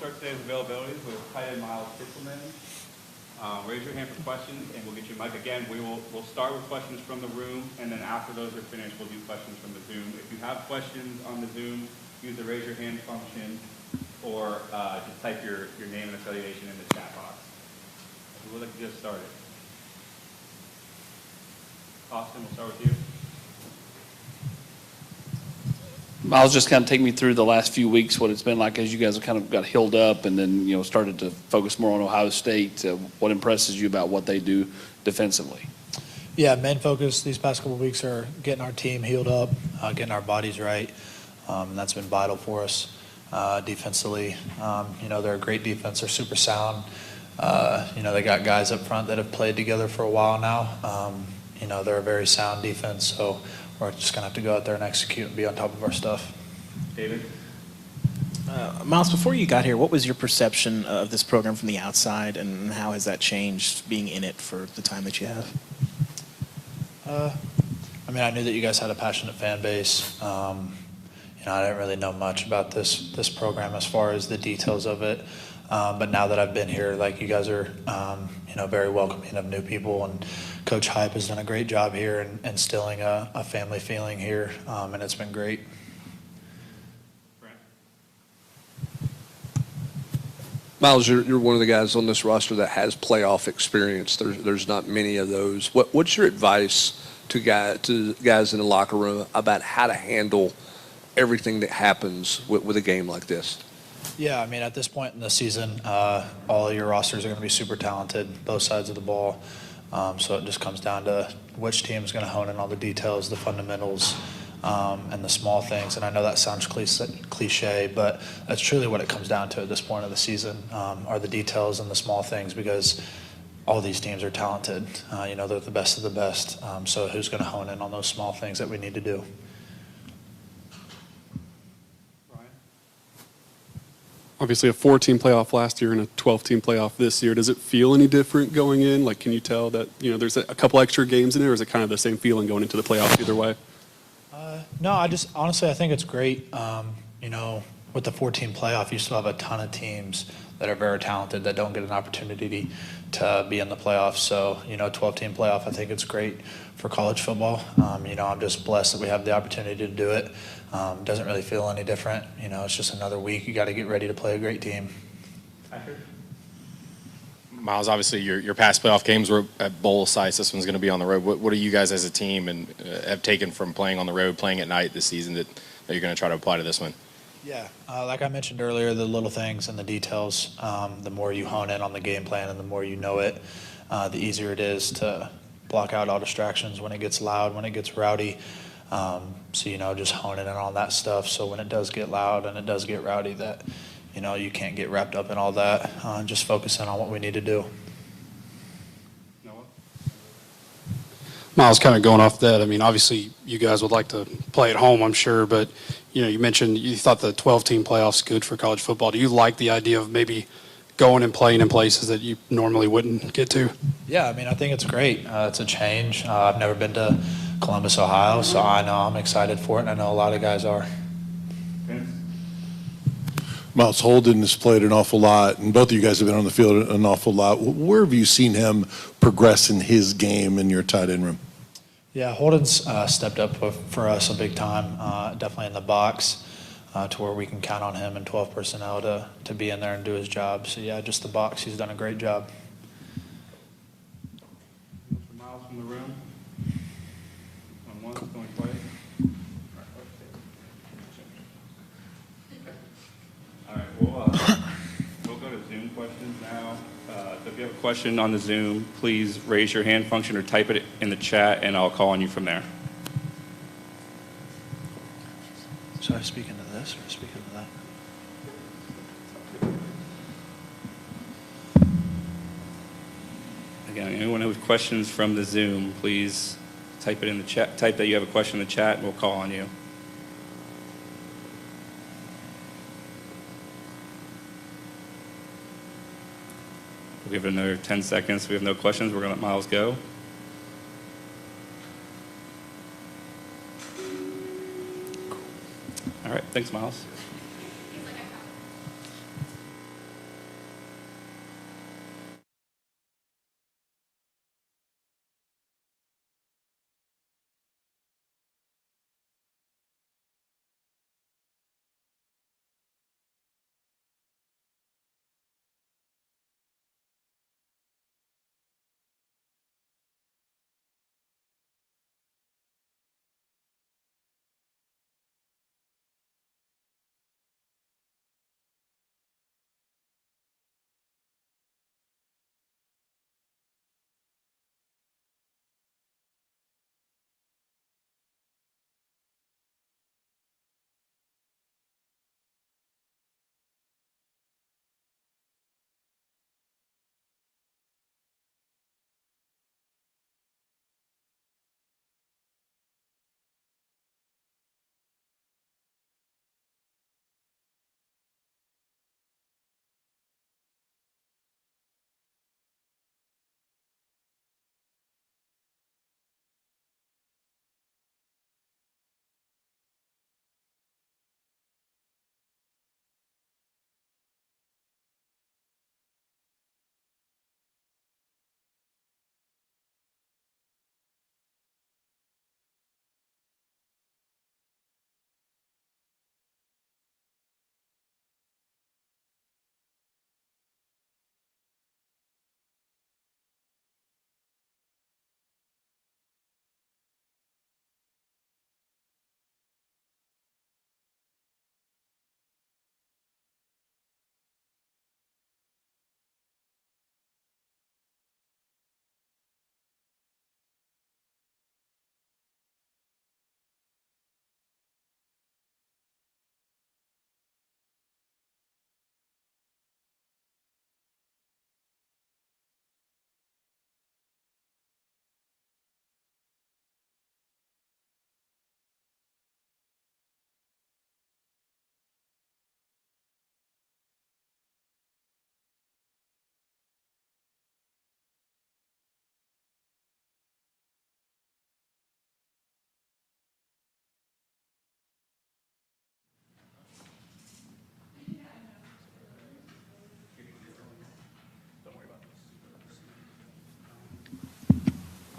start today's availabilities with tight end Miles Kitzelman. Raise your hand for questions, and we'll get you a mic. Again, we'll start with questions from the room, and then after those are finished, we'll do questions from the Zoom. If you have questions on the Zoom, use the raise your hand function, or just type your name and affiliation in the chat box. We'll like to get started. Austin, we'll start with you. Miles, just kind of take me through the last few weeks, what it's been like as you guys have kind of got healed up and then, started to focus more on Ohio State. What impresses you about what they do defensively? Yeah, main focus these past couple of weeks are getting our team healed up, getting our bodies right. That's been vital for us defensively. They're a great defense. They're super sound. They got guys up front that have played together for a while now. They're a very sound defense, so we're just going to have to go out there and execute and be on top of our stuff. David? Miles, before you got here, what was your perception of this program from the outside, and how has that changed being in it for the time that you have? I knew that you guys had a passionate fan base. I didn't really know much about this program as far as the details of it. But now that I've been here, you guys are, very welcoming of new people, and Coach Heupel has done a great job here in instilling a family feeling here, and it's been great. Miles, you're one of the guys on this roster that has playoff experience. There's not many of those. What's your advice to guys in the locker room about how to handle everything that happens with a game like this? Yeah, at this point in the season, all of your rosters are going to be super talented, both sides of the ball. So it just comes down to which team is going to hone in on the details, the fundamentals, and the small things. And I know that sounds cliche, but that's truly what it comes down to at this point of the season, are the details and the small things, because all these teams are talented. They're the best of the best. So who's going to hone in on those small things that we need to do? Obviously a 4-team playoff last year and a 12-team playoff this year. Does it feel any different going in? Can you tell that, there's a couple extra games in there, or is it kind of the same feeling going into the playoffs either way? No, honestly, I think it's great. With the 4-team playoff, you still have a ton of teams that are very talented that don't get an opportunity to be in the playoffs. So, 12-team playoff, I think it's great for college football. I'm just blessed that we have the opportunity to do it. Doesn't really feel any different. It's just another week. You got to get ready to play a great team. Miles, obviously your past playoff games were at bowl sites. This one's going to be on the road. What are you guys as a team and have taken from playing on the road, playing at night this season that you're going to try to apply to this one? Yeah, like I mentioned earlier, the little things and the details, the more you hone in on the game plan and the more you know it, the easier it is to block out all distractions when it gets loud, when it gets rowdy. So, just honing in on that stuff, so when it does get loud and it does get rowdy, that, you can't get wrapped up in all that, just focusing on what we need to do. Miles, kind of going off that, obviously you guys would like to play at home, I'm sure, but, you mentioned you thought the 12-team playoff's good for college football. Do you like the idea of maybe going and playing in places that you normally wouldn't get to? Yeah, I think it's great. It's a change. I've never been to Columbus, Ohio, so I know I'm excited for it, and I know a lot of guys are. Miles Holden has played an awful lot, and both of you guys have been on the field an awful lot. Where have you seen him progress in his game in your tight end room? Yeah, Holden's stepped up for us a big time, definitely in the box, to where we can count on him and 12 personnel to be in there and do his job. So, yeah, just the box, he's done a great job. Miles from the room. Going twice. All right, we'll go to Zoom questions now. So if you have a question on the Zoom, please raise your hand function or type it in the chat, and I'll call on you from there. Should I speak into this or speak into that? Again, anyone who has questions from the Zoom, please type it in the chat. Type that you have a question in the chat, and we'll call on you. We'll give it another 10 seconds. We have no questions. We're going to let Miles go. All right. Thanks, Miles.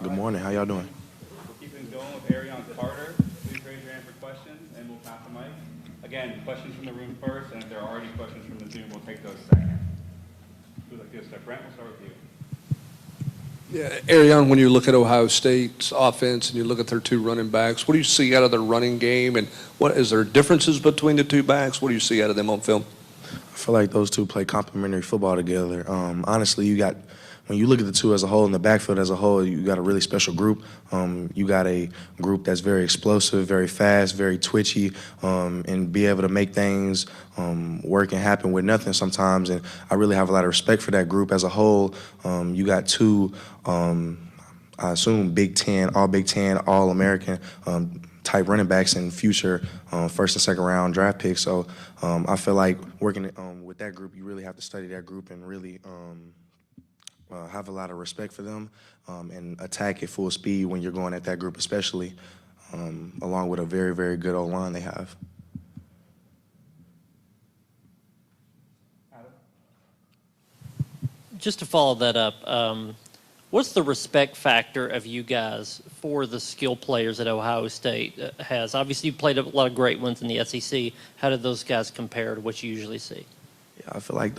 Good morning. How y'all doing? We'll keep it going with Arion Carter. Please raise your hand for questions, and we'll pass the mic. Again, questions from the room first, and if there are already questions from the Zoom, we'll take those second. Who'd like to go start? Brent, we'll start with you. Yeah, Arion, when you look at Ohio State's offense and you look at their two running backs, what do you see out of their running game, and what is there differences between the two backs? What do you see out of them on film? I feel like those two play complementary football together. Honestly, when you look at the two as a whole, in the backfield as a whole, you got a really special group. You got a group that's very explosive, very fast, very twitchy, and be able to make things work and happen with nothing sometimes. And I really have a lot of respect for that group as a whole. You got two, I assume, Big Ten, All American type running backs and future first and second round draft picks. So I feel like working with that group, you really have to study that group and really have a lot of respect for them and attack at full speed when you're going at that group, especially along with a very, very good O-line they have. Just to follow that up, what's the respect factor of you guys for the skill players that Ohio State has? Obviously, you played a lot of great ones in the SEC. How did those guys compare to what you usually see? Yeah, I feel like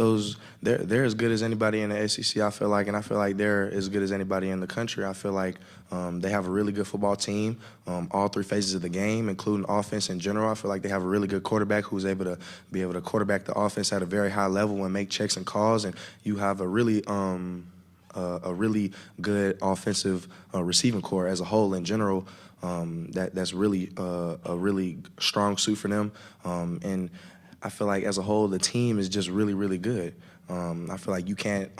they're as good as anybody in the SEC, I feel like, and I feel like they're as good as anybody in the country. I feel like they have a really good football team, all three phases of the game, including offense in general. I feel like they have a really good quarterback who's able to quarterback the offense at a very high level and make checks and calls, and you have a really good offensive receiving core as a whole in general. That's really a really strong suit for them, and I feel like as a whole the team is just really, really good. I feel like you can't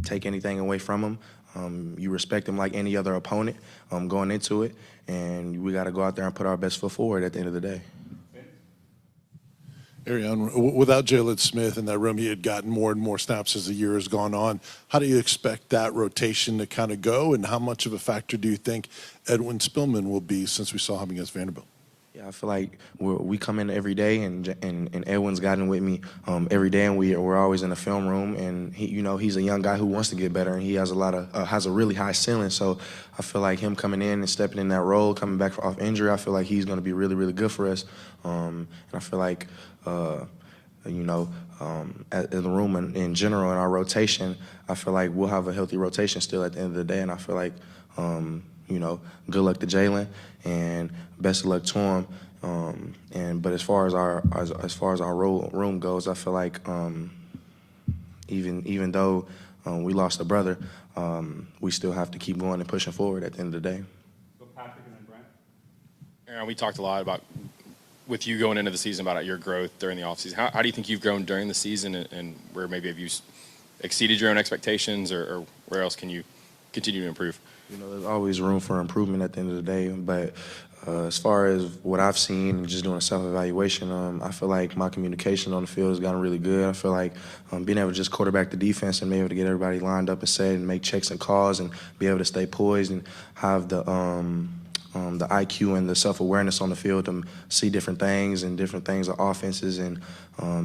take anything away from them. You respect them like any other opponent going into it, and we got to go out there and put our best foot forward at the end of the day. Arion, without Jalen Smith in that room, he had gotten more and more snaps as the year has gone on. How do you expect that rotation to kind of go, and how much of a factor do you think Edwin Spillman will be since we saw him against Vanderbilt? Yeah, I feel like we come in every day, and Edwin's gotten with me every day, and we're always in the film room. And he's a young guy who wants to get better, and he has a really high ceiling. So I feel like him coming in and stepping in that role, coming back off injury, I feel like he's going to be really, really good for us. And I feel like in the room in general in our rotation, I feel like we'll have a healthy rotation still at the end of the day, and I feel like. Good luck to Jalen and best of luck to him. But as far as our room goes, I feel like even though we lost a brother, we still have to keep going and pushing forward at the end of the day. So Patrick and then Brent. Aaron, we talked a lot about, with you going into the season, about your growth during the offseason. How do you think you've grown during the season, and where maybe have you exceeded your own expectations, or where else can you continue to improve? There's always room for improvement at the end of the day, but as far as what I've seen and just doing a self-evaluation, I feel like my communication on the field has gotten really good. I feel like being able to just quarterback the defense and be able to get everybody lined up and set and make checks and calls and be able to stay poised and have the IQ and the self-awareness on the field to see different things of offenses and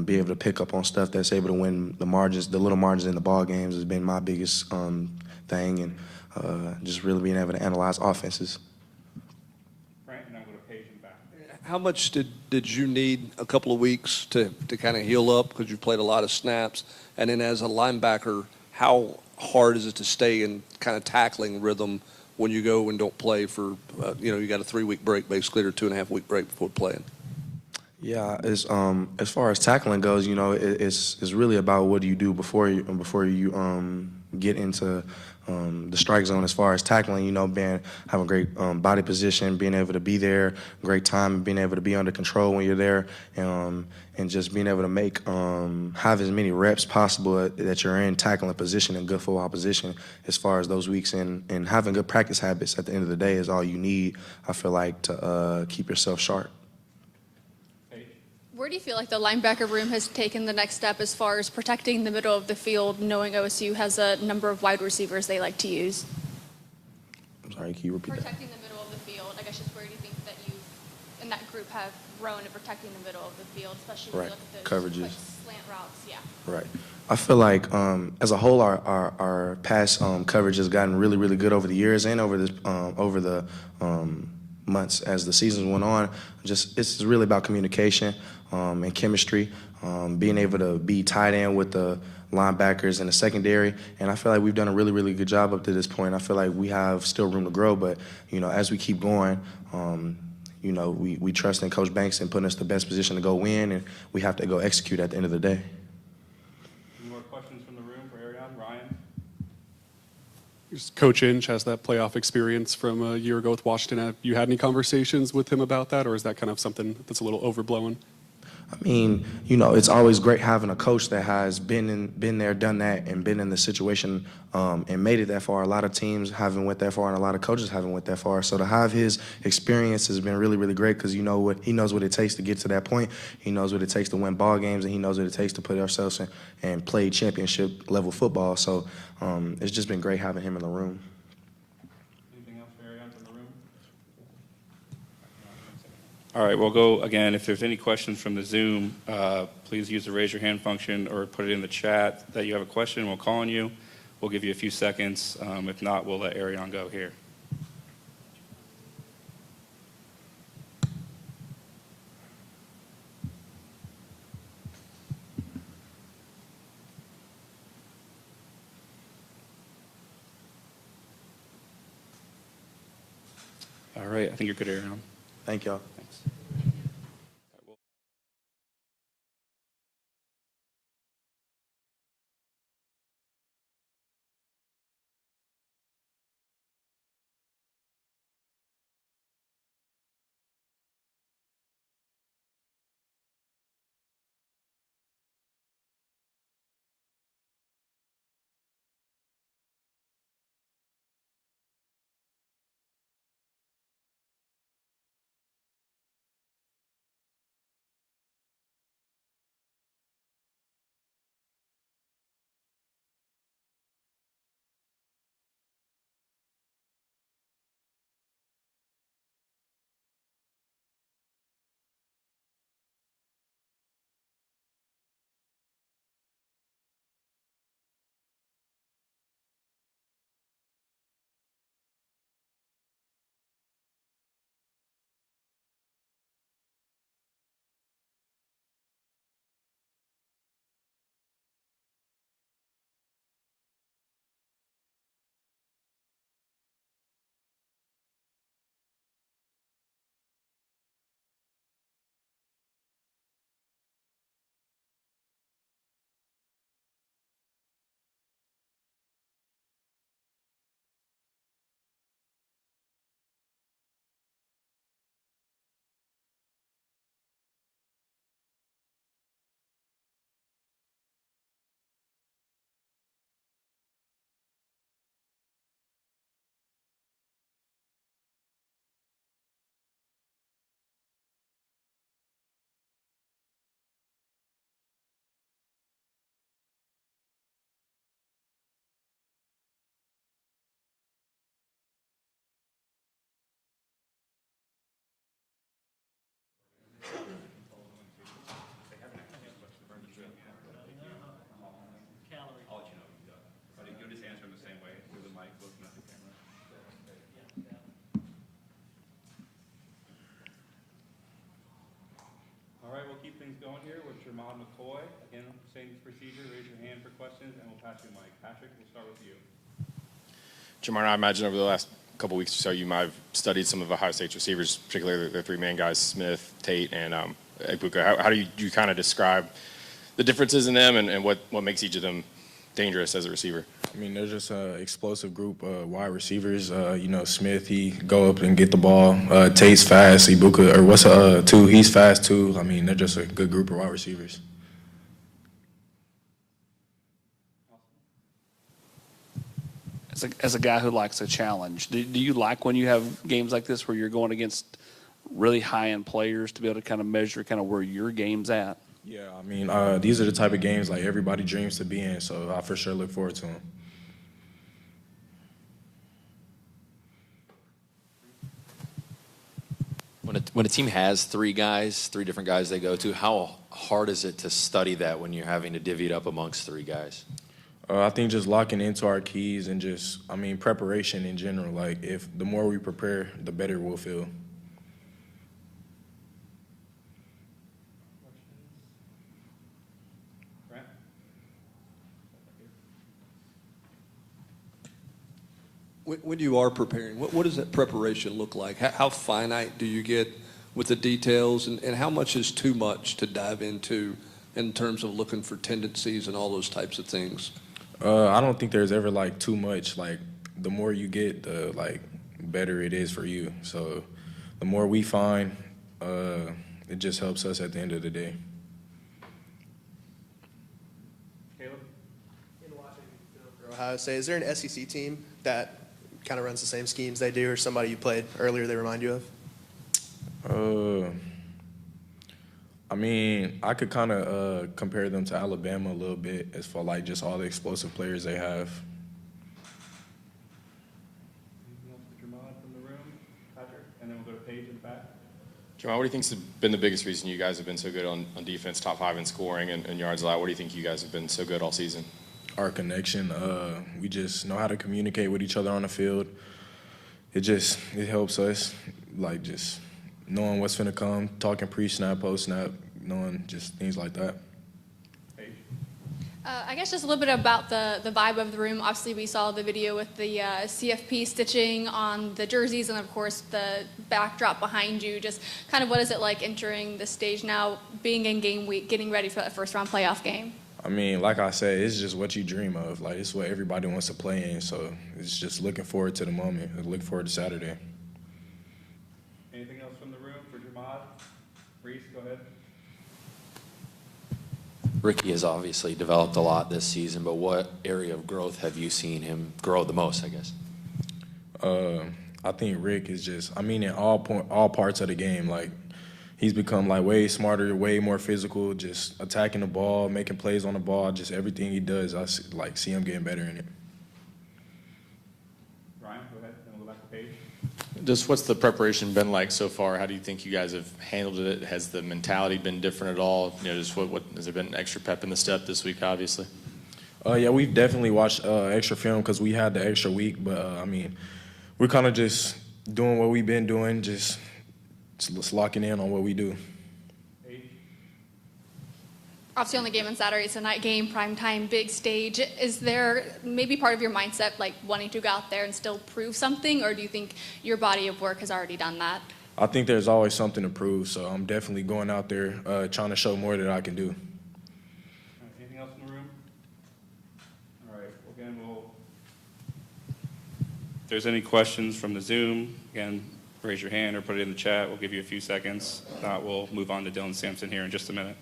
be able to pick up on stuff that's able to win the little margins in the ball games has been my biggest thing, and just really being able to analyze offenses. Frank, and then we'll go to Paige in the back. How much did you need a couple of weeks to kind of heal up, because you played a lot of snaps? And then as a linebacker, how hard is it to stay in kind of tackling rhythm when you go and don't play for, you got a 3-week break basically, or 2.5-week break before playing? Yeah, as far as tackling goes, it's really about what do you do before you get into the strike zone. As far as tackling, having great body position, being able to be there, great time, being able to be under control when you're there, and just being able to have as many reps possible that you're in tackling position and good football position. As far as those weeks and having good practice habits at the end of the day is all you need, I feel like, to keep yourself sharp. Where do you feel like the linebacker room has taken the next step as far as protecting the middle of the field, knowing OSU has a number of wide receivers they like to use? I'm sorry, can you repeat that? Protecting the middle of the field, I guess just where do you think that you and that group have grown in protecting the middle of the field, especially when Right. you look at those Coverages. like, slant routes. Yeah. Right. I feel like as a whole, our pass coverage has gotten really, really good over the years and over the months as the seasons went on. Just it's really about communication and chemistry, being able to be tied in with the linebackers in the secondary, and I feel like we've done a really, really good job up to this point. I feel like we have still room to grow, but as we keep going, we trust in Coach Banks and putting us in the best position to go win, and we have to go execute at the end of the day. Any more questions from the room for Arion? Ryan? Coach Inge has that playoff experience from a year ago with Washington. Have you had any conversations with him about that, or is that kind of something that's a little overblown? I mean, it's always great having a coach that has been there, done that, and been in the situation and made it that far. A lot of teams haven't went that far, and a lot of coaches haven't went that far. So to have his experience has been really, really great because he knows what it takes to get to that point. He knows what it takes to win ball games, and he knows what it takes to put ourselves in and play championship level football. So it's just been great having him in the room. Anything else for Arion from the room? All right, we'll go again. If there's any questions from the Zoom, please use the raise your hand function or put it in the chat that you have a question. We'll call on you. We'll give you a few seconds. If not, we'll let Arion go here. All right, I think you're good, Arion. Thank y'all. Thanks. I'll let you know when you're done. But you'll just answer them the same way through the mic, looking at the camera. All right, we'll keep things going here with Jamar McCoy. Again, same procedure, raise your hand for questions, and we'll pass you the mic. Patrick, we'll start with you. Jamar, I imagine over the last couple weeks or so, you might have studied some of Ohio State's receivers, particularly their three main guys, Smith, Tate, and Ibuka. How do you kind of describe the differences in them and what makes each of them dangerous as a receiver? I mean, they're just an explosive group of wide receivers. Smith, he go up and get the ball. Tate's fast. Ibuka, two, he's fast too. I mean, they're just a good group of wide receivers. As a guy who likes a challenge, do you like when you have games like this where you're going against really high-end players to be able to kind of measure kind of where your game's at? Yeah, I mean, these are the type of games like everybody dreams to be in, so I for sure look forward to them. When a team has three different guys they go to, how hard is it to study that when you're having to divvy it up amongst three guys? I think just locking into our keys and preparation in general. Like, if the more we prepare, the better we'll feel. When you are preparing, what does that preparation look like? How finite do you get with the details, and how much is too much to dive into in terms of looking for tendencies and all those types of things? I don't think there's ever like too much. Like, the more you get, the better it is for you. So the more we find, it just helps us at the end of the day. Caleb? In watching film for Ohio State, is there an SEC team that kind of runs the same schemes they do, or somebody you played earlier they remind you of? I could kind of compare them to Alabama a little bit as for just all the explosive players they have. Anything else for Jamar from the room? Patrick? And then we'll go to Paige in the back. Jamar, what do you think's been the biggest reason you guys have been so good on defense, top 5 in scoring and yards allowed? What do you think you guys have been so good all season? Our connection. We just know how to communicate with each other on the field. It helps us, just knowing what's finna come, talking pre-snap, post-snap, knowing just things like that. I guess just a little bit about the vibe of the room. Obviously, we saw the video with the CFP stitching on the jerseys and, of course, the backdrop behind you. Just kind of what is it like entering the stage now, being in game week, getting ready for that first-round playoff game? Like I said, it's just what you dream of. It's what everybody wants to play in. So it's just looking forward to the moment. Looking forward to Saturday. Anything else from the room for Jamar? Reese, go ahead. Ricky has obviously developed a lot this season, but what area of growth have you seen him grow the most, I guess? I think Rick is in all parts of the game. He's become way smarter, way more physical, just attacking the ball, making plays on the ball, just everything he does. I see him getting better in it. Ryan, go ahead, and we'll go back to Paige. Just what's the preparation been like so far? How do you think you guys have handled it? Has the mentality been different at all? Just what has there been extra pep in the step this week, obviously? Yeah, we've definitely watched extra film because we had the extra week. But, we're kind of just doing what we've been doing, just locking in on what we do. Obviously, on the game on Saturday, it's a night game, prime time, big stage. Is there maybe part of your mindset wanting to go out there and still prove something, or do you think your body of work has already done that? I think there's always something to prove, so I'm definitely going out there trying to show more that I can do. Anything else in the room? All right. Well, again, if there's any questions from the Zoom, again, raise your hand or put it in the chat. We'll give you a few seconds. If not, we'll move on to Dylan Sampson here in just a minute.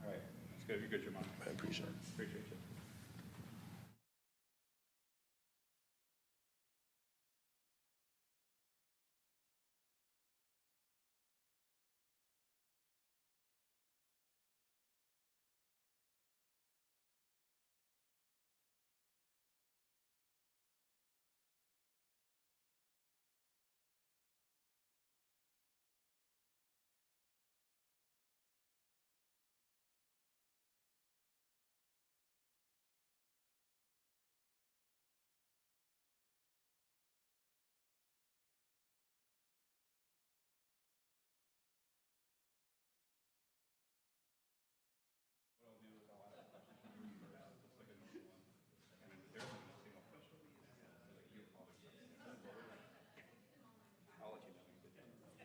All right. That's good. You're good, Jamar. I appreciate it. Appreciate you.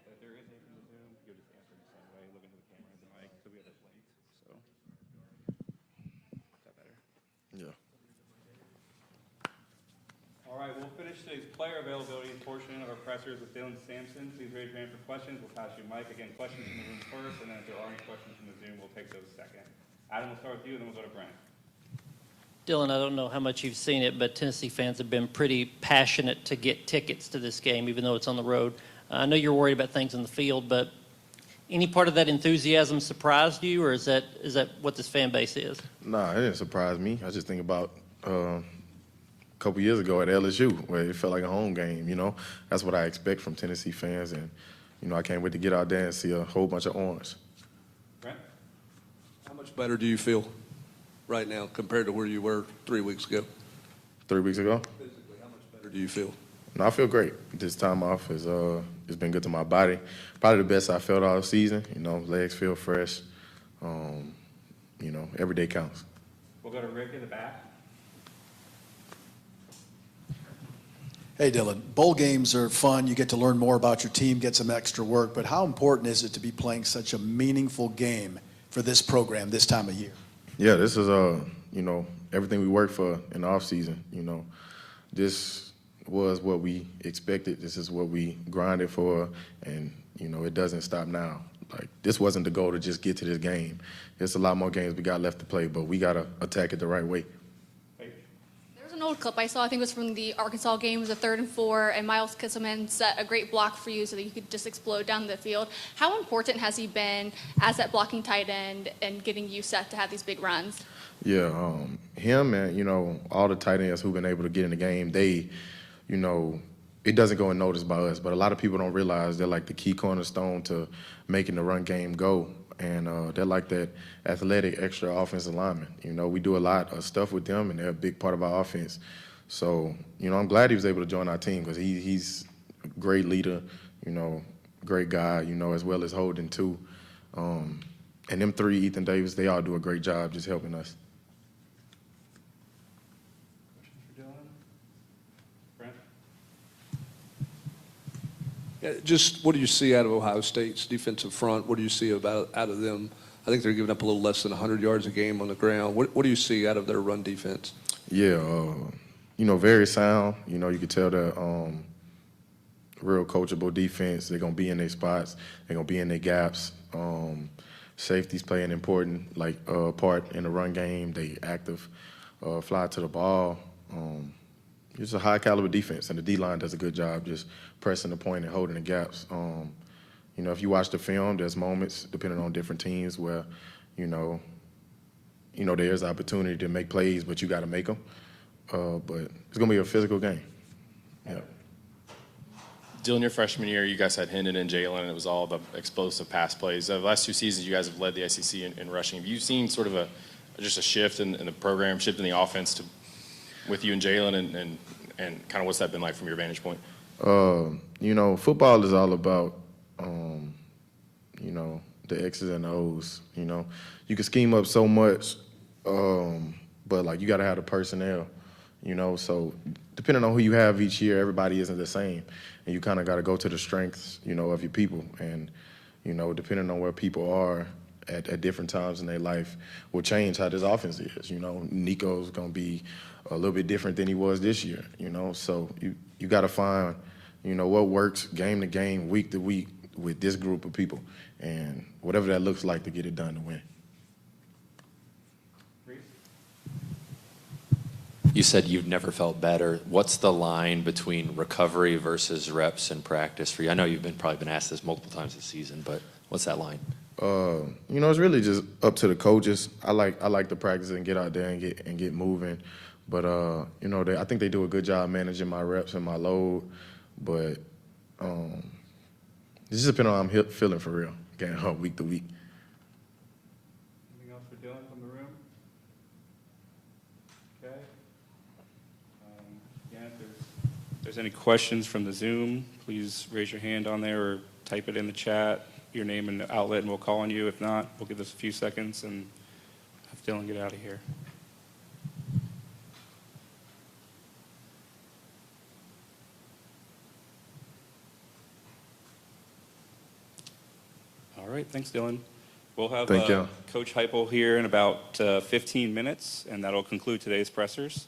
If there is anything to Zoom, you'll just answer in the same way, look into the camera and the mic, so we have it linked. So, is that better? Yeah. All right, we'll finish today's player availability portion of our pressers with Dylan Sampson. Please raise your hand for questions. We'll pass you a mic. Again, questions from the room first, and then if there are any questions from the Zoom, we'll take those second. Adam, we'll start with you, and then we'll go to Brent. Dylan, I don't know how much you've seen it, but Tennessee fans have been pretty passionate to get tickets to this game, even though it's on the road. I know you're worried about things in the field, but Any part of that enthusiasm surprised you, or is that what this fan base is? Nah, it didn't surprise me. I just think about a couple years ago at LSU, where it felt like a home game, you know. That's what I expect from Tennessee fans, and, you know, I can't wait to get out there and see a whole bunch of orange. How much better do you feel right now compared to where you were 3 weeks ago? 3 weeks ago? Physically, how much better do you feel? No, I feel great. This time off has it's been good to my body. Probably the best I felt all season. You know, legs feel fresh. You know, every day counts. We'll go to Rick in the back. Hey, Dylan. Bowl games are fun. You get to learn more about your team, get some extra work. But how important is it to be playing such a meaningful game for this program this time of year? Yeah, this is you know, everything we worked for in the off season. You know, this was what we expected. This is what we grinded for, and you know, it doesn't stop now. Like, this wasn't the goal to just get to this game. There's a lot more games we got left to play, but we gotta attack it the right way. There was an old clip I saw, I think it was from the Arkansas game, it was a 3rd and 4, and Miles Kisselman set a great block for you so that you could just explode down the field. How important has he been as that blocking tight end and getting you set to have these big runs? Yeah, him and, you know, all the tight ends who've been able to get in the game, they, you know, it doesn't go unnoticed by us, but a lot of people don't realize they're like the key cornerstone to making the run game go. And they're like that athletic extra offensive lineman. You know, we do a lot of stuff with them, and they're a big part of our offense. So, you know, I'm glad he was able to join our team because he's a great leader, you know, great guy, you know, as well as Holden too. And them three, Ethan Davis, they all do a great job just helping us. Yeah, just what do you see out of Ohio State's defensive front? What do you see out of them? I think they're giving up a little less than 100 yards a game on the ground. What do you see out of their run defense? Yeah, you know, very sound. You know, you could tell they're real coachable defense. They're going to be in their spots. They're going to be in their gaps. Safeties play an important part in the run game. They active, fly to the ball. It's a high caliber defense, and the D-line does a good job just pressing the point and holding the gaps. You know, if you watch the film, there's moments, depending on different teams, where, you know, there's opportunity to make plays, but you got to make them. But it's going to be a physical game. Yeah. Dylan, your freshman year, you guys had Hendon and Jalen, and it was all the explosive pass plays. The last 2 seasons, you guys have led the SEC in rushing. Have you seen sort of just a shift in the program, shift in the offense with you and Jalen, and kind of what's that been like from your vantage point? You know, football is all about, you know, the X's and the O's. You know, you can scheme up so much, but like you got to have the personnel. You know, so depending on who you have each year, everybody isn't the same, and you kind of got to go to the strengths, you know, of your people. And you know, depending on where people are at different times in their life, will change how this offense is. You know, Nico's gonna be a little bit different than he was this year. You know, so you got to find, you know, what works game to game, week to week with this group of people, and whatever that looks like to get it done to win. You said you've never felt better. What's the line between recovery versus reps in practice for you? I know you've probably been asked this multiple times this season, but what's that line? You know, it's really just up to the coaches. I like to practice and get out there and get moving, but you know, I think they do a good job managing my reps and my load. But it just depends on how I'm feeling for real, getting week to week. Anything else for Dylan from the room? Okay. Yeah, if there's any questions from the Zoom, please raise your hand on there or type it in the chat, your name and outlet, and we'll call on you. If not, we'll give this a few seconds and have Dylan get out of here. All right, thanks, Dylan. We'll have Thank you. Coach Heupel here in about 15 minutes, and that'll conclude today's pressers.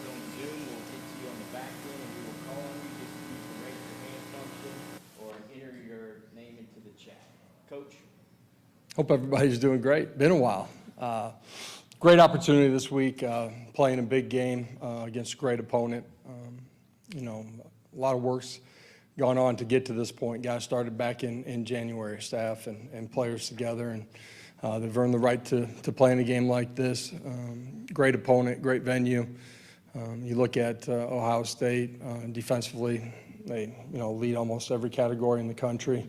on Zoom, we'll get to you on the back end, and we will call on you. Just use the raise your hand function or enter your name into the chat. Coach? Hope everybody's doing great. Been a while. Great opportunity this week, playing a big game against a great opponent. A lot of work's gone on to get to this point. Guys started back in January, staff and players together, and they've earned the right to play in a game like this. Great opponent, great venue. You look at Ohio State defensively, they lead almost every category in the country.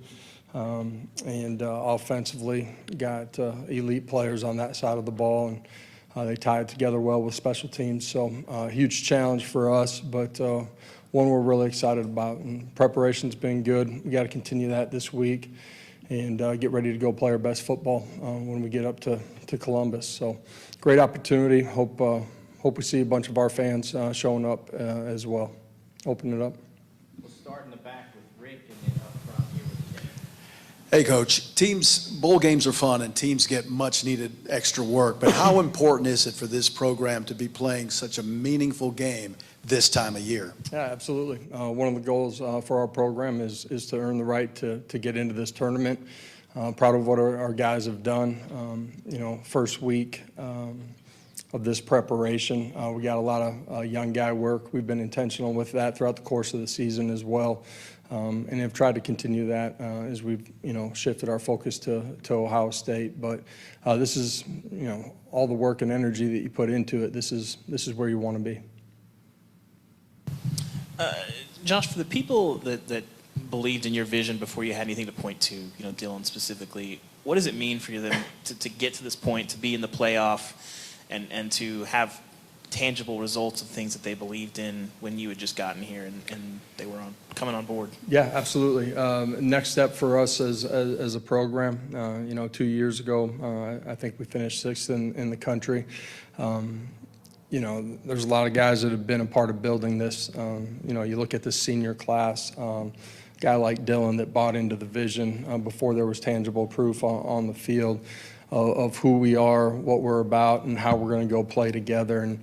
And offensively, got elite players on that side of the ball, and they tie it together well with special teams. So huge challenge for us, but one we're really excited about. And preparation's been good. We got to continue that this week and get ready to go play our best football when we get up to Columbus. So great opportunity. Hope we see a bunch of our fans showing up as well. Open it up. We'll start in the back with Rick and then up front here with Jay. Hey, Coach, bowl games are fun and teams get much needed extra work, but how important is it for this program to be playing such a meaningful game this time of year? Yeah, absolutely. One of the goals for our program is to earn the right to get into this tournament. Proud of what our guys have done. First week of this preparation, we got a lot of young guy work. We've been intentional with that throughout the course of the season as well. And have tried to continue that as we've, shifted our focus to Ohio State. But this is, all the work and energy that you put into it. This is where you want to be. Josh, for the people that believed in your vision before you had anything to point to, Dylan specifically, what does it mean for them to get to this point, to be in the playoff, and to have tangible results of things that they believed in when you had just gotten here and they were coming on board? Yeah, absolutely. Next step for us as a program, 2 years ago, I think we finished sixth in the country. There's a lot of guys that have been a part of building this. You look at the senior class, guy like Dylan that bought into the vision before there was tangible proof on the field of who we are, what we're about, and how we're going to go play together. And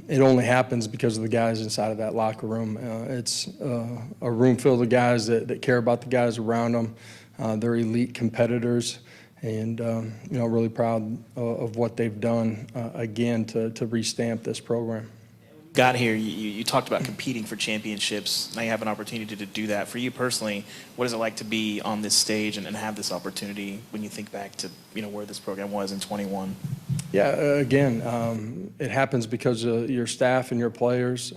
it only happens because of the guys inside of that locker room. It's a room filled with guys that care about the guys around them. They're elite competitors. And, really proud of what they've done, again, to restamp this program. Got here, you talked about competing for championships. Now you have an opportunity to do that. For you personally, what is it like to be on this stage and have this opportunity when you think back to, where this program was in 21? Yeah, again, it happens because of your staff and your players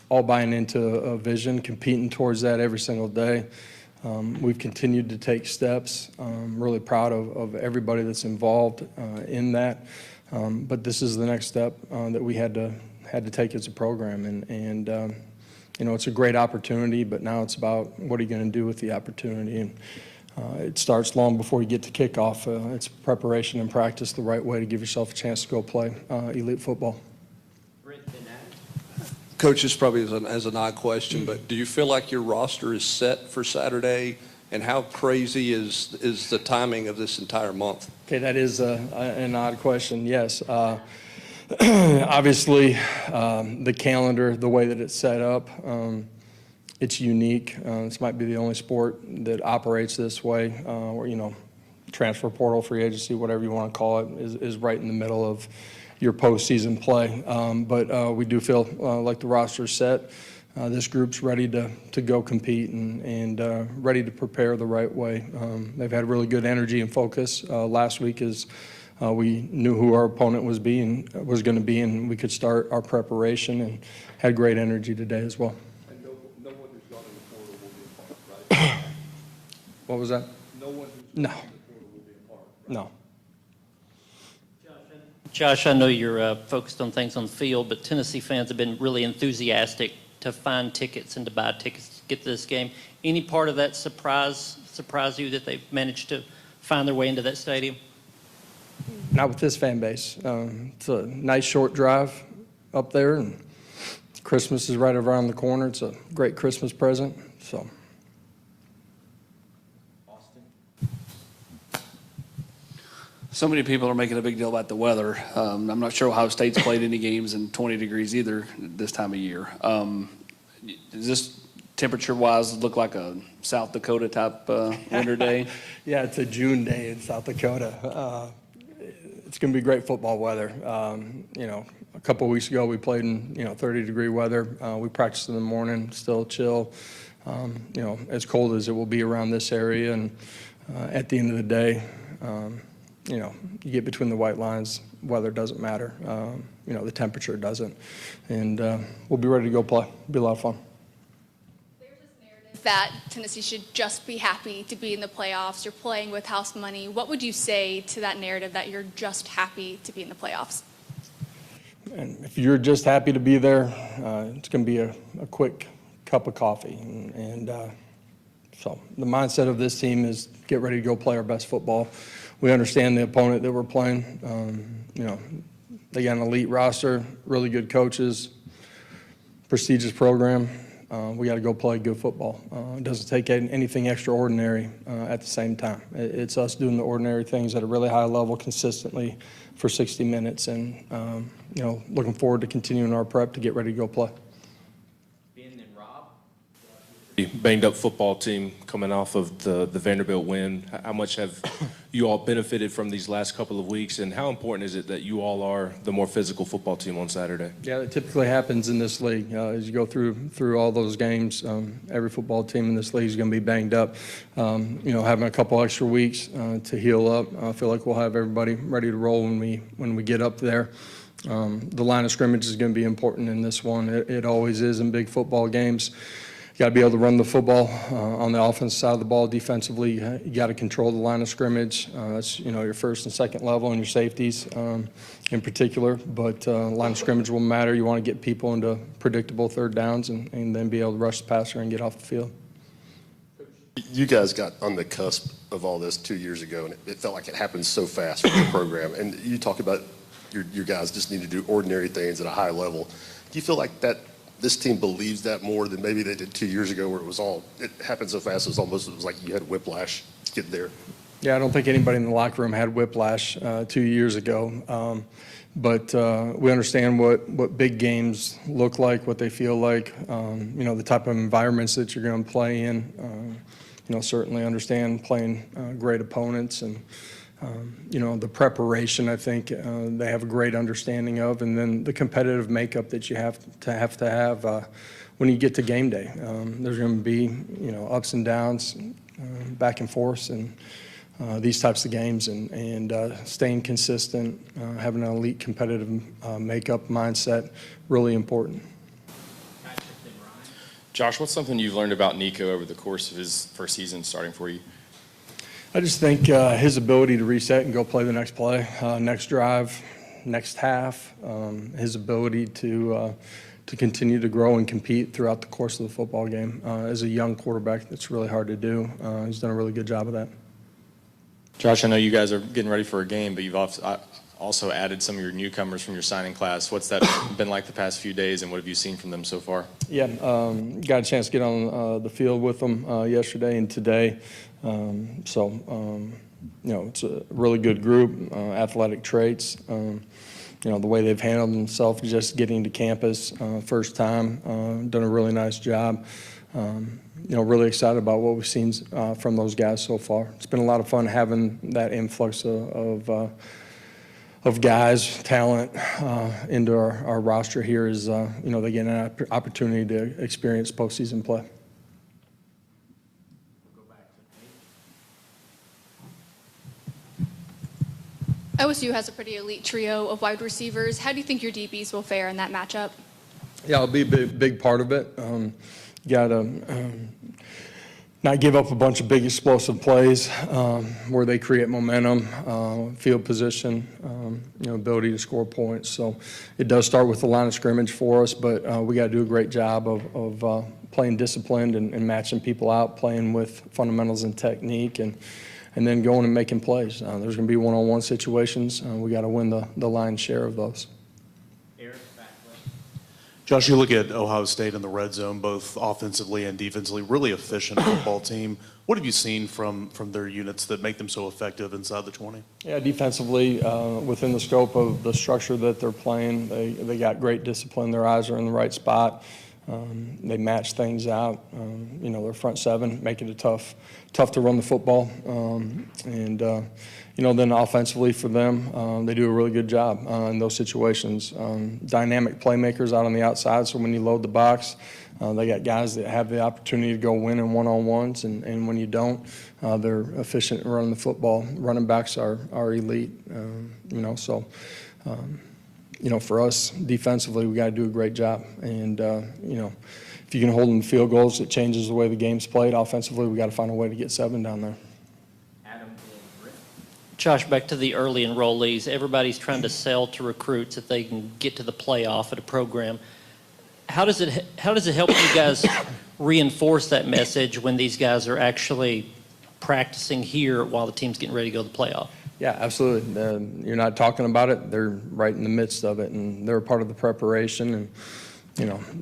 all buying into a vision, competing towards that every single day. We've continued to take steps. I'm really proud of everybody that's involved in that. But this is the next step that we had to take as a program. And it's a great opportunity, but now it's about what are you going to do with the opportunity. And it starts long before you get to kickoff. It's preparation and practice the right way to give yourself a chance to go play elite football. Coach, this probably is an odd question, but do you feel like your roster is set for Saturday? And how crazy is the timing of this entire month? Okay, that is an odd question, yes. Obviously, the calendar, the way that it's set up, it's unique. This might be the only sport that operates this way, where, transfer portal, free agency, whatever you want to call it, is right in the middle of your postseason play. But we do feel like the roster's set. This group's ready to go compete and ready to prepare the right way. They've had really good energy and focus. Last week is we knew who our opponent was going to be, and we could start our preparation, and had great energy today as well. And no one who's gone in the portal will be a part, right? What was that? No one who's No. gone in the portal will be a part, right? No. Josh, I know you're focused on things on the field, but Tennessee fans have been really enthusiastic to find tickets and to buy tickets to get to this game. Any part of that surprise you that they've managed to find their way into that stadium? Not with this fan base. It's a nice short drive up there, and Christmas is right around the corner. It's a great Christmas present. So. So many people are making a big deal about the weather. I'm not sure Ohio State's played any games in 20 degrees either this time of year. Does this temperature-wise look like a South Dakota type winter day? Yeah, it's a June day in South Dakota. It's going to be great football weather. A couple of weeks ago we played in 30-degree weather. We practiced in the morning, still chill. As cold as it will be around this area, and at the end of the day, you get between the white lines. Weather doesn't matter. The temperature doesn't, and we'll be ready to go play. It'll be a lot of fun. That Tennessee should just be happy to be in the playoffs. You're playing with house money. What would you say to that narrative that you're just happy to be in the playoffs? And if you're just happy to be there, it's going to be a quick cup of coffee. So the mindset of this team is get ready to go play our best football. We understand the opponent that we're playing. They got an elite roster, really good coaches, prestigious program. We got to go play good football. It doesn't take anything extraordinary at the same time. It's us doing the ordinary things at a really high level consistently for 60 minutes, and looking forward to continuing our prep to get ready to go play. Banged up football team coming off of the Vanderbilt win. How much have you all benefited from these last couple of weeks, and how important is it that you all are the more physical football team on Saturday? Yeah, it typically happens in this league. As you go through all those games, every football team in this league is going to be banged up. Having a couple extra weeks to heal up, I feel like we'll have everybody ready to roll when we get up there. The line of scrimmage is going to be important in this one. It always is in big football games. You got to be able to run the football on the offensive side of the ball defensively. You got to control the line of scrimmage. That's your first and second level and your safeties in particular. But line of scrimmage will matter. You want to get people into predictable third downs and then be able to rush the passer and get off the field. You guys got on the cusp of all this 2 years ago, and it felt like it happened so fast for your program. And you talk about your guys just need to do ordinary things at a high level. Do you feel like that this team believes that more than maybe they did 2 years ago, where it happened so fast it was like you had whiplash to get there? Yeah, I don't think anybody in the locker room had whiplash 2 years ago. But we understand what big games look like, what they feel like, the type of environments that you're going to play in. Certainly understand playing great opponents, and the preparation, I think they have a great understanding of, and then the competitive makeup that you have to have when you get to game day. There's going to be ups and downs, back and forth, and these types of games, and staying consistent, having an elite competitive makeup mindset, really important. Josh, what's something you've learned about Nico over the course of his first season starting for you? I just think his ability to reset and go play the next play, next drive, next half, his ability to continue to grow and compete throughout the course of the football game. As a young quarterback, that's really hard to do. He's done a really good job of that. Josh, I know you guys are getting ready for a game, but you've also added some of your newcomers from your signing class. What's that been like the past few days, and what have you seen from them so far? Yeah, got a chance to get on the field with them yesterday and today. It's a really good group, athletic traits. The way they've handled themselves just getting to campus first time, done a really nice job. Really excited about what we've seen from those guys so far. It's been a lot of fun having that influx of guys, talent into our roster here as they get an opportunity to experience postseason play. OSU has a pretty elite trio of wide receivers. How do you think your DBs will fare in that matchup? Yeah, it'll be a big part of it. Got to not give up a bunch of big explosive plays where they create momentum, field position, ability to score points. So it does start with the line of scrimmage for us, but we got to do a great job of playing disciplined and matching people out, playing with fundamentals and technique, and then going and making plays. There's going to be one-on-one situations. We got to win the lion's share of those. Josh, you look at Ohio State in the red zone, both offensively and defensively, really efficient football team. What have you seen from their units that make them so effective inside the 20? Yeah, defensively, within the scope of the structure that they're playing, they got great discipline. Their eyes are in the right spot. They match things out. Their front seven making it tough to run the football. Then offensively for them, they do a really good job in those situations. Dynamic playmakers out on the outside, so when you load the box, they got guys that have the opportunity to go win in one-on-ones, and when you don't, they're efficient in running the football. Running backs are elite, for us, defensively, we got to do a great job. And, if you can hold them to field goals, it changes the way the game's played. Offensively, we got to find a way to get 7 down there. Josh, back to the early enrollees. Everybody's trying to sell to recruits if they can get to the playoff at a program. How does it help you guys reinforce that message when these guys are actually practicing here while the team's getting ready to go to the playoff? Yeah, absolutely. You're not talking about it. They're right in the midst of it, and they're a part of the preparation. And,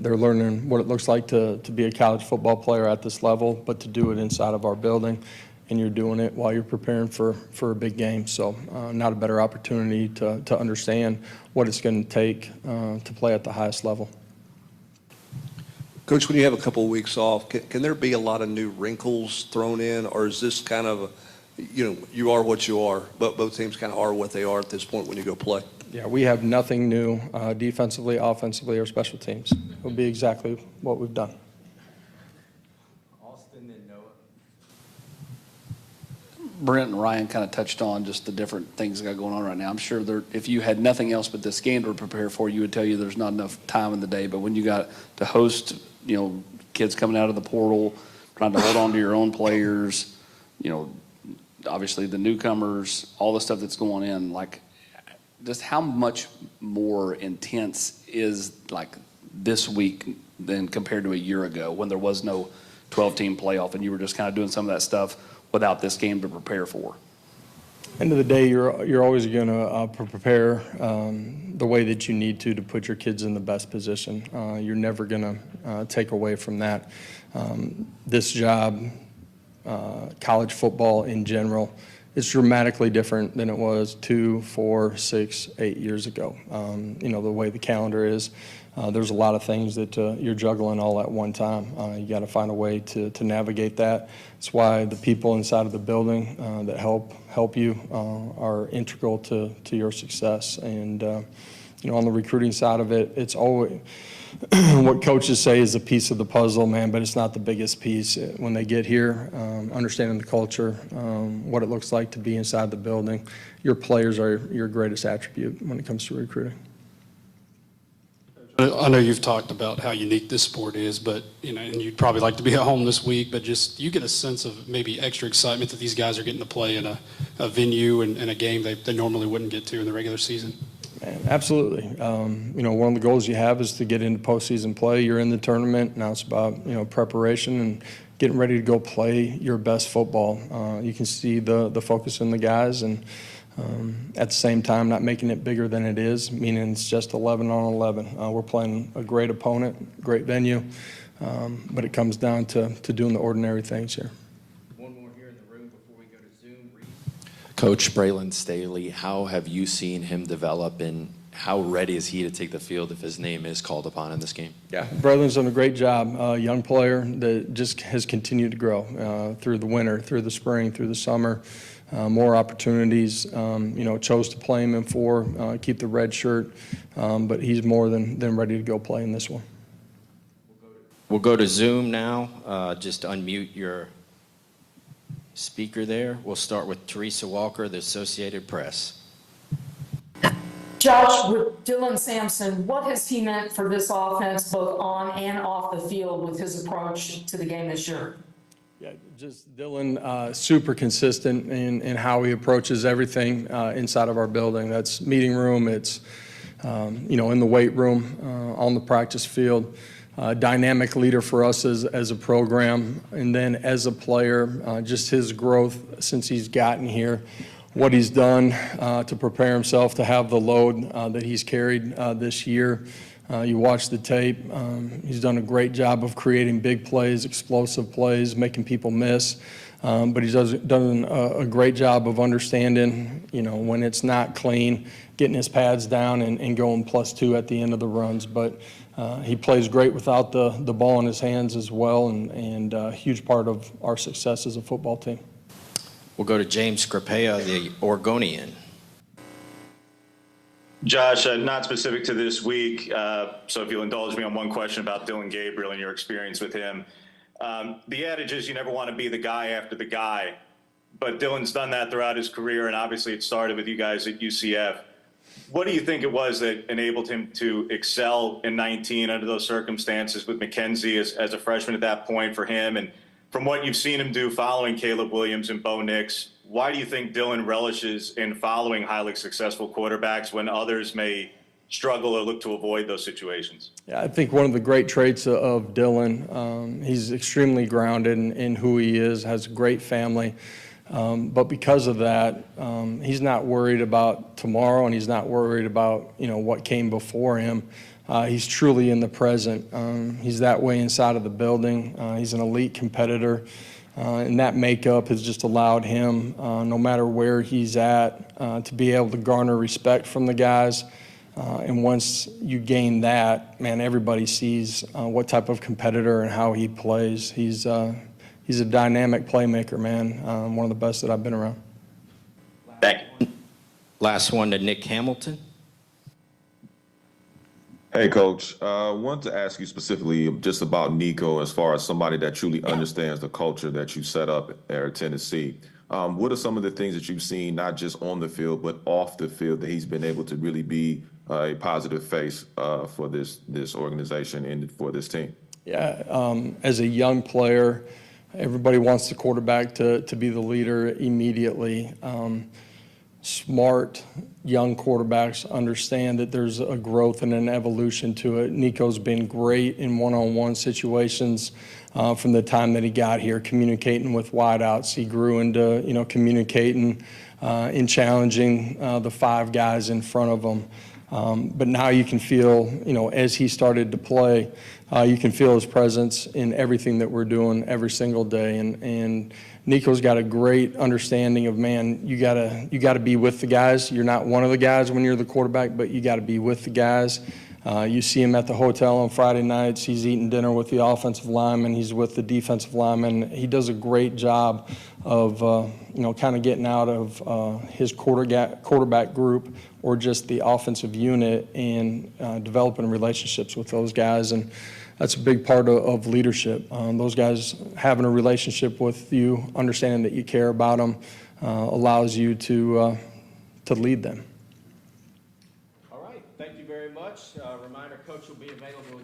they're learning what it looks like to be a college football player at this level, but to do it inside of our building. And you're doing it while you're preparing for a big game. So not a better opportunity to understand what it's going to take to play at the highest level. Coach, when you have a couple of weeks off, can there be a lot of new wrinkles thrown in, or is this kind of, you are what you are, but both teams kind of are what they are at this point when you go play? Yeah, we have nothing new defensively, offensively, or special teams. It'll be exactly what we've done. Brent and Ryan kind of touched on just the different things that got going on right now. I'm sure if you had nothing else but this game to prepare for, you would tell you there's not enough time in the day. But when you got to host, kids coming out of the portal, trying to hold on to your own players, obviously the newcomers, all the stuff that's going in, like, just how much more intense is like this week than compared to a year ago when there was no 12-team playoff and you were just kind of doing some of that stuff without this game to prepare for? End of the day, you're always going to prepare the way that you need to put your kids in the best position. You're never going to take away from that. This job, college football in general, is dramatically different than it was 2, 4, 6, 8 years ago. The way the calendar is. There's a lot of things that you're juggling all at one time. You got to find a way to navigate that. That's why the people inside of the building that help you are integral to your success. And on the recruiting side of it, it's always what coaches say is a piece of the puzzle, man, but it's not the biggest piece. When they get here, understanding the culture, what it looks like to be inside the building, your players are your greatest attribute when it comes to recruiting. I know you've talked about how unique this sport is, but and you'd probably like to be at home this week, but just you get a sense of maybe extra excitement that these guys are getting to play in a venue and a game they normally wouldn't get to in the regular season. Man, absolutely. One of the goals you have is to get into postseason play. You're in the tournament. Now it's about preparation and getting ready to go play your best football. You can see the focus in the guys, and at the same time, not making it bigger than it is, meaning it's just 11 on 11. We're playing a great opponent, great venue, but it comes down to doing the ordinary things here. One more here in the room before we go to Zoom. Coach Braylon Staley, how have you seen him develop, and how ready is he to take the field if his name is called upon in this game? Yeah, Braylon's done a great job. Young player that just has continued to grow through the winter, through the spring, through the summer. More opportunities, chose to play him in 4, keep the red shirt, but he's more than ready to go play in this one. We'll go to Zoom now. Just unmute your speaker there. We'll start with Teresa Walker, the Associated Press. Josh, with Dylan Sampson, what has he meant for this offense, both on and off the field, with his approach to the game this year? Yeah, just Dylan, super consistent in how he approaches everything inside of our building. That's meeting room, it's, in the weight room, on the practice field. Dynamic leader for us as a program. And then as a player, just his growth since he's gotten here, what he's done to prepare himself to have the load that he's carried this year. You watch the tape. He's done a great job of creating big plays, explosive plays, making people miss. But he's done a great job of understanding, when it's not clean, getting his pads down and going +2 at the end of the runs. But he plays great without the ball in his hands as well, and a huge part of our success as a football team. We'll go to James Scripea, the Oregonian. Josh, not specific to this week, so if you'll indulge me on one question about Dillon Gabriel and your experience with him. The adage is you never want to be the guy after the guy, but Dillon's done that throughout his career, and obviously it started with you guys at UCF. What do you think it was that enabled him to excel in 19 under those circumstances with McKenzie as a freshman at that point for him? And from what you've seen him do following Caleb Williams and Bo Nix, why do you think Dillon relishes in following highly successful quarterbacks when others may struggle or look to avoid those situations? Yeah, I think one of the great traits of Dillon, he's extremely grounded in who he is, has a great family. But because of that, he's not worried about tomorrow, and he's not worried about, what came before him. He's truly in the present. He's that way inside of the building. He's an elite competitor. And that makeup has just allowed him, no matter where he's at, to be able to garner respect from the guys. And once you gain that, man, everybody sees what type of competitor and how he plays. He's a dynamic playmaker, man. One of the best that I've been around. Thank you. Last one to Nick Hamilton. Hey, Coach. I want to ask you specifically just about Nico as far as somebody that truly understands the culture that you set up at Tennessee. What are some of the things that you've seen, not just on the field, but off the field, that he's been able to really be a positive face for this organization and for this team? Yeah, as a young player, everybody wants the quarterback to be the leader immediately. Smart, young quarterbacks understand that there's a growth and an evolution to it. Nico's been great in one-on-one situations from the time that he got here, communicating with wideouts. He grew into, communicating and challenging the 5 guys in front of him. But now you can feel, as he started to play, you can feel his presence in everything that we're doing every single day. And Nico's got a great understanding of, man, you gotta be with the guys. You're not one of the guys when you're the quarterback, but you gotta be with the guys. You see him at the hotel on Friday nights. He's eating dinner with the offensive lineman. He's with the defensive lineman. He does a great job of, kind of getting out of his quarterback group or just the offensive unit and developing relationships with those guys. And that's a big part of leadership. Those guys having a relationship with you, understanding that you care about them, allows you to lead them. All right, thank you very much. Reminder, Coach will be available